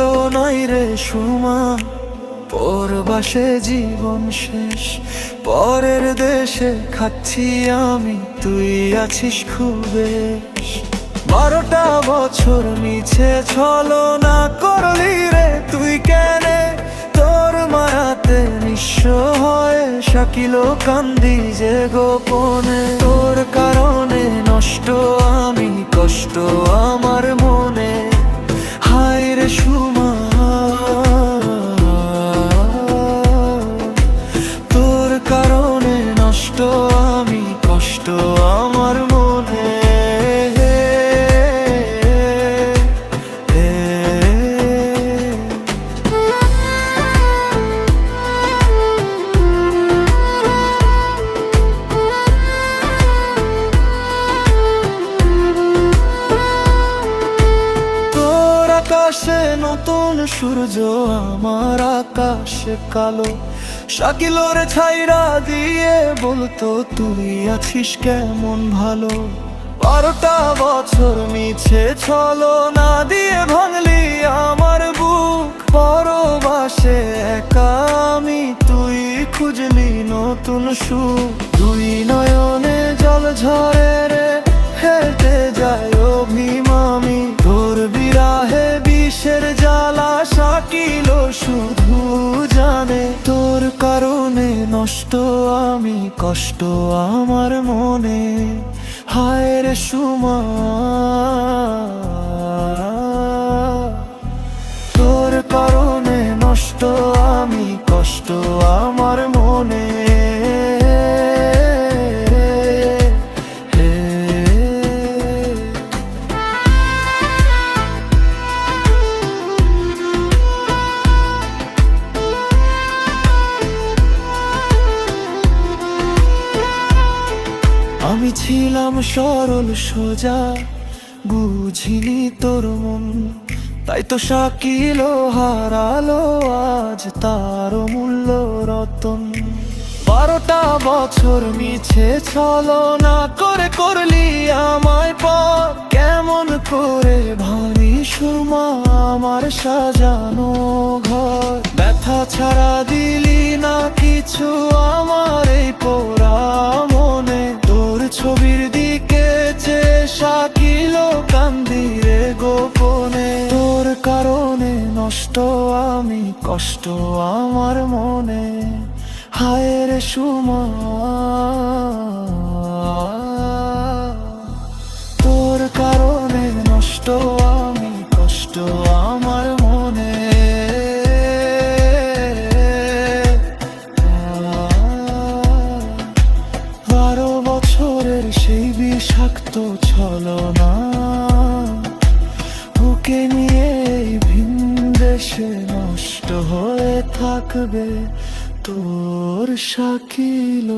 ভালো নাই রে সুমা, পরবাসে জীবন শেষ। পরের দেশে খাচ্ছি আমি, তুই আছিস খুব বেশ। 12টা বছর মিছে ছলনা করলি রে তুই কেনে, তোর মায়াতে নিঃস্ব হয়ে শাকিল কান্দি যে গোপনে। তোর কারণে নষ্ট আমি, কষ্ট আমার মনে, হায় রে সুমা। তোর কারণে নষ্ট আমি, কষ্ট আমার মনে। আকাশে নতুন সূর্য, আমার আকাশে কালো। শাকিল রে ছাইরা দিয়ে বলতো তুই আছিস কেমন ভালো। 12টা বছর মিছে ছলনা দিয়ে ভাঙলি আমার বুক। পরবাসে একা আমি, তুই খুঁজলি নতুন সুখ। দুই নয়নে জল ঝরে রে, হেঁটে যায় অভিমানী। তোর বিরাহে বিষের জ্বালা শাকিল শুধু জানে। তোর কারণে নষ্ট আমি, কষ্ট আমার মনে, হায় রে সুমা। তোর কারণে নষ্ট আমি, কষ্ট আমার মনে। আমি ছিলাম সরল সোজা, বুঝিনি তোর মন। তাই তো শাকিল হারালো আজ তার মূল্য রতন। 12টা বছর মিছে ছলনা করে করলি আমায় পর। কেমন করে ভাঙি সুরমা আমার সাজানো ঘর। ব্যথা ছাড়া দিলি না কিছু আমার এই পোড়া মনে। তোর ছবির দিকে চেয়ে শাকিল কান্দি রে গোপনে। তোর কারণে নষ্ট আমি, কষ্ট আমার মনে, হায় রে সুমা। তোর কারণে নষ্ট আমি, কষ্ট আমার মনে। 12 বছরের সেই বিষাক্ত ছলনা, ওকে নিয়ে ভিন দেশে নষ্ট হয়ে থাকবে তোর শাকিল।